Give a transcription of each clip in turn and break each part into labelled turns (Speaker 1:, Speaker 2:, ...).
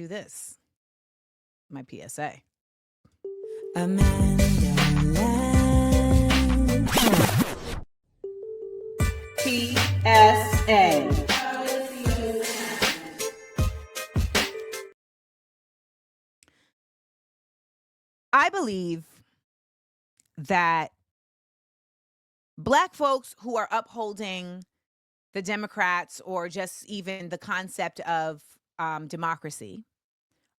Speaker 1: Do this. My PSA.
Speaker 2: AmandaLand.
Speaker 3: PSA.
Speaker 1: I believe that Black folks who are upholding the Democrats or just even the concept of democracy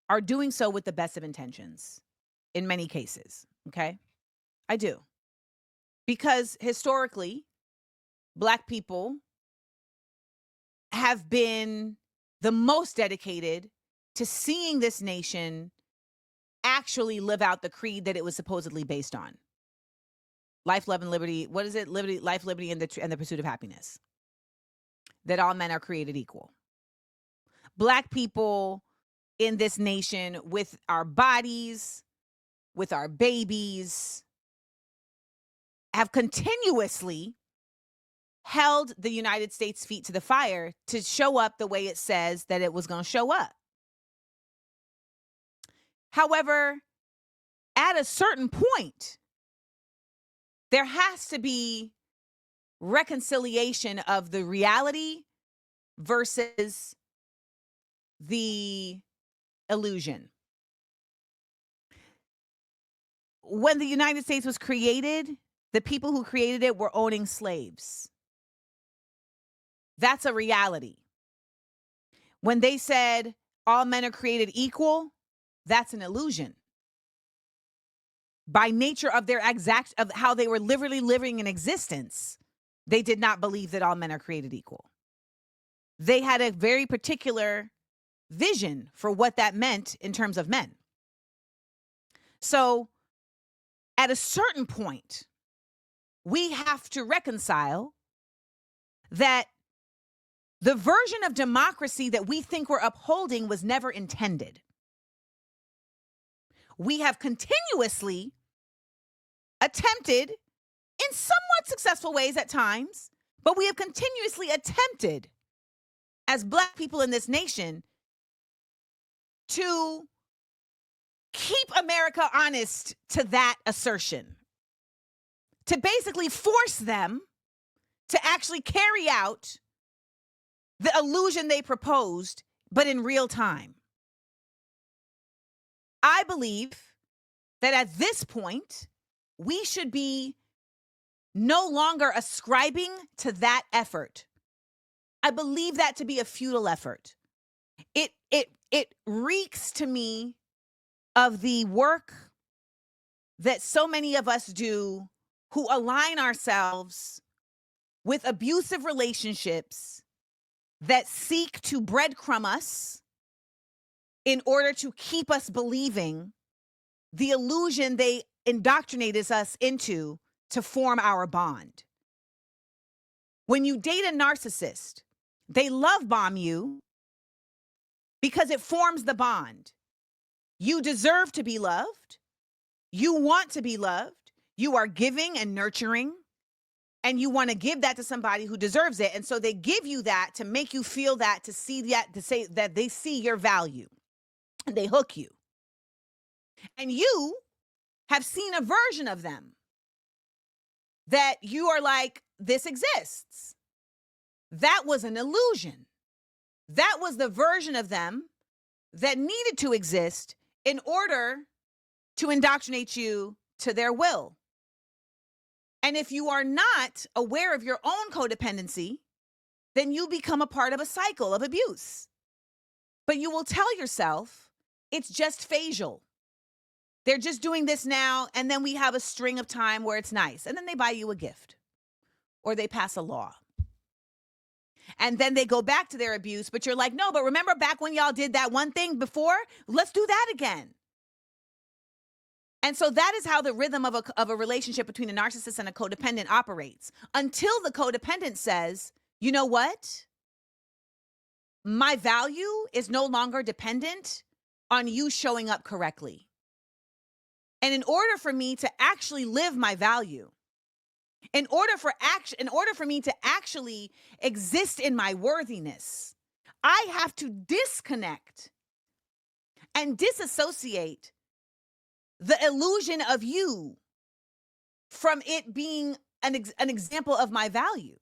Speaker 1: are doing so with the best of intentions in many cases. Okay. I do. Because historically, Black people have been the most dedicated to seeing this nation actually live out the creed that it was supposedly based on. Life, love, and liberty. What is it? Liberty, life, liberty, and the pursuit of happiness. That all men are created equal. Black people in this nation, with our bodies, with our babies, have continuously held the United States' feet to the fire to show up the way it says that it was going to show up. However, at a certain point, there has to be reconciliation of the reality versus the illusion. When the United States was created, the people who created it were owning slaves. That's a reality. When they said all men are created equal, that's an illusion. By nature of of how they were literally living in existence, they did not believe that all men are created equal. They had a very particular vision for what that meant in terms of men. So at a certain point, we have to reconcile that the version of democracy that we think we're upholding was never intended. We have continuously attempted, in somewhat successful ways at times, but we have continuously attempted as Black people in this nation to keep America honest to that assertion, to basically force them to actually carry out the illusion they proposed, but in real time. I believe that at this point, we should be no longer ascribing to that effort. I believe that to be a futile effort. It reeks to me of the work that so many of us do who align ourselves with abusive relationships that seek to breadcrumb us in order to keep us believing the illusion they indoctrinated us into to form our bond. When you date a narcissist, they love bomb you because it forms the bond. You deserve to be loved. You want to be loved. You are giving and nurturing, and you want to give that to somebody who deserves it. And so they give you that to make you feel that, to see that, to say that they see your value, and they hook you. And you have seen a version of them that you are like, this exists. That was an illusion. That was the version of them that needed to exist in order to indoctrinate you to their will. And if you are not aware of your own codependency, then you become a part of a cycle of abuse. But you will tell yourself it's just phasal. They're just doing this now, and then we have a string of time where it's nice. And then they buy you a gift or they pass a law. And then they go back to their abuse, but you're like, no, but remember back when y'all did that one thing before? Let's do that again. And so that is how the rhythm of a relationship between a narcissist and a codependent operates, until the codependent says, you know what? My value is no longer dependent on you showing up correctly. And in order for me to actually live my value, in order for me to actually exist in my worthiness, I have to disconnect and disassociate the illusion of you from it being an example of my value.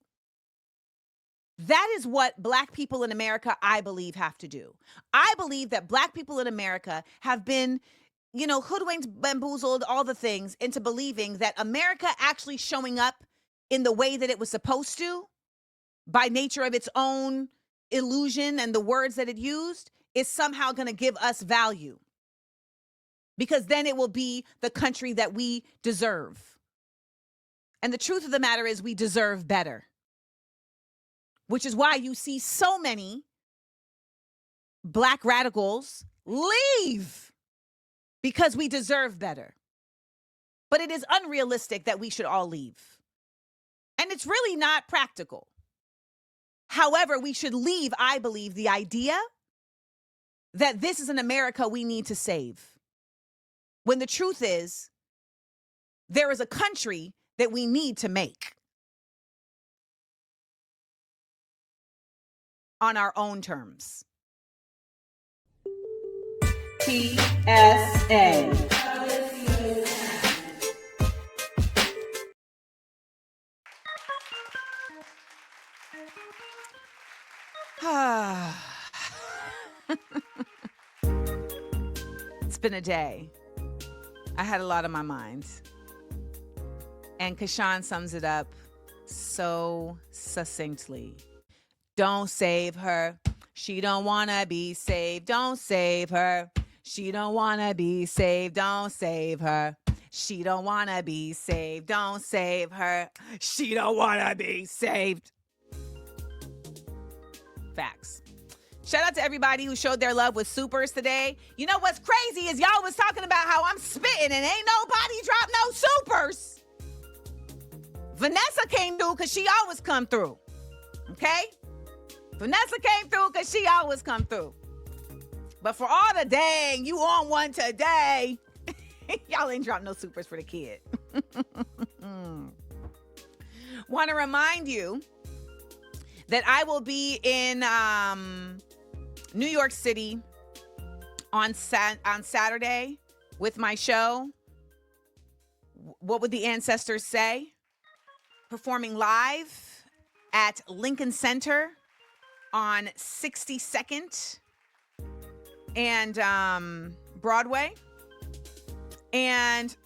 Speaker 1: That is what Black people in America, I believe, have to do. I believe that Black people in America have been, hoodwinked, bamboozled, all the things into believing that America actually showing up in the way that it was supposed to, by nature of its own illusion and the words that it used, is somehow going to give us value. Because then it will be the country that we deserve. And the truth of the matter is we deserve better. Which is why you see so many Black radicals leave, because we deserve better. But it is unrealistic that we should all leave. And it's really not practical. However, we should leave, I believe, the idea that this is an America we need to save. When the truth is, there is a country that we need to make on our own terms. PSA. It's been a day. I had a lot on my mind. And Kashawn sums it up so succinctly. Don't save her. She don't want to be saved. Don't save her. She don't want to be saved. Don't save her. She don't want to be saved. Don't save her. She don't want to be saved. Facts. Shout out to everybody who showed their love with supers today. You know what's crazy is y'all was talking about how I'm spitting and ain't nobody dropped no supers. Vanessa came through because she always come through. Okay? Vanessa came through because she always come through. But for all the dang, you on one today. Y'all ain't dropped no supers for the kid. Want to remind you that I will be in New York City on Saturday with my show, What Would the Ancestors Say? Performing live at Lincoln Center on 62nd and Broadway. And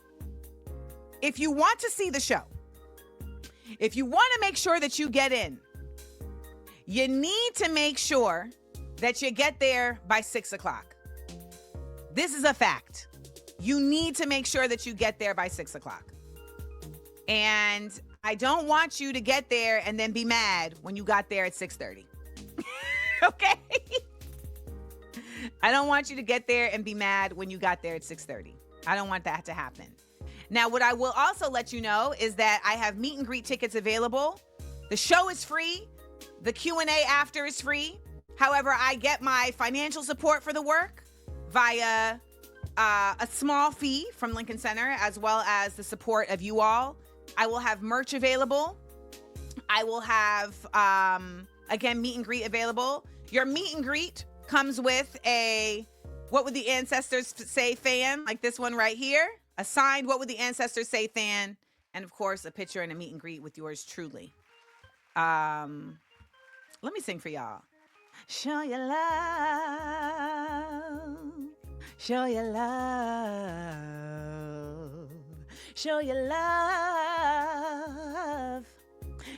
Speaker 1: if you want to see the show, if you want to make sure that you get in, you need to make sure that you get there by 6 o'clock. This is a fact. You need to make sure that you get there by 6 o'clock. And I don't want you to get there and then be mad when you got there at 6:30. Okay? I don't want you to get there and be mad when you got there at 6:30. I don't want that to happen. Now, what I will also let you know is that I have meet and greet tickets available. The show is free. The Q&A after is free. However, I get my financial support for the work via a small fee from Lincoln Center, as well as the support of you all. I will have merch available. I will have, again, meet and greet available. Your meet and greet comes with a What Would the Ancestors Say fan, like this one right here. A signed What Would the Ancestors Say fan. And, of course, a picture and a meet and greet with yours truly. Let me sing for y'all. Show your love. Show your love. Show your love.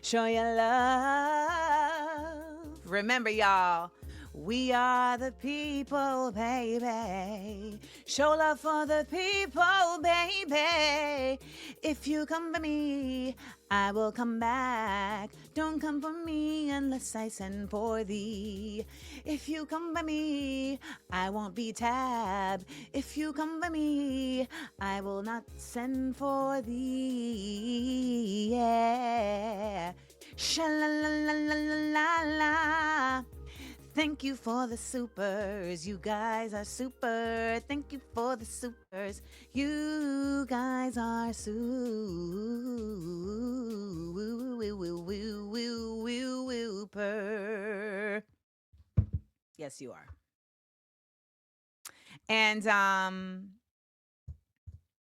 Speaker 1: Show your love. Remember, y'all, we are the people, baby. Show love for the people, baby. If you come for me, I will come back. Don't come for me unless I send for thee. If you come for me, I won't be tabbed. If you come for me, I will not send for thee. Yeah. Sha-la-la-la-la-la-la. Thank you for the supers. You guys are super. Thank you for the supers. You guys are super. Yes, you are. And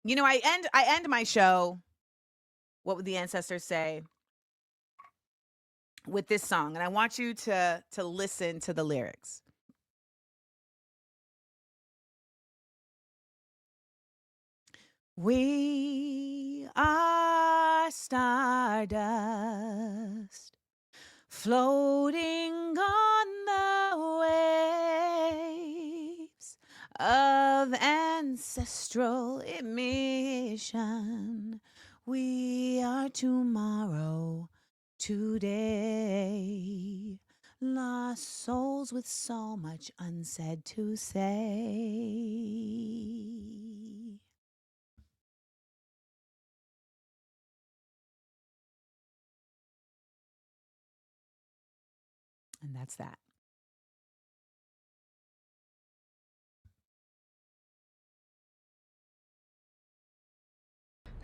Speaker 1: you know, I end my show, what would the ancestors say, with this song, and I want you to listen to the lyrics. We are stardust, floating on the waves of ancestral emission. We are tomorrow, today, lost souls with so much unsaid to say. And that's that.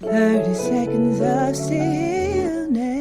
Speaker 1: "30 seconds of stillness."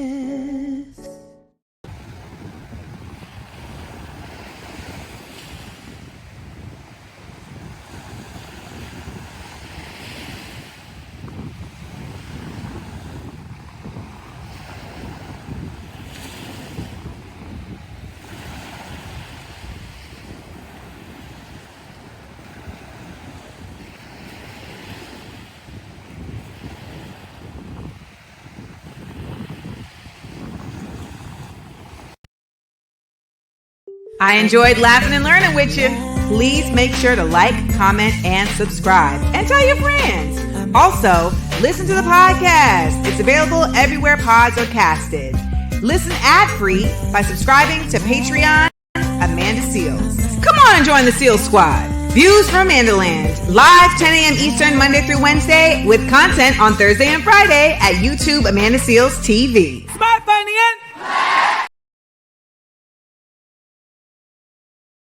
Speaker 1: I enjoyed laughing and learning with you. Please make sure to like, comment, and subscribe. And tell your friends. Also, listen to the podcast. It's available everywhere pods are casted. Listen ad-free by subscribing to Patreon, Amanda Seals. Come on and join the Seal Squad. Views from AmandaLand. Live 10 a.m. Eastern, Monday through Wednesday, with content on Thursday and Friday at YouTube Amanda Seals TV.
Speaker 2: Smart, funny, and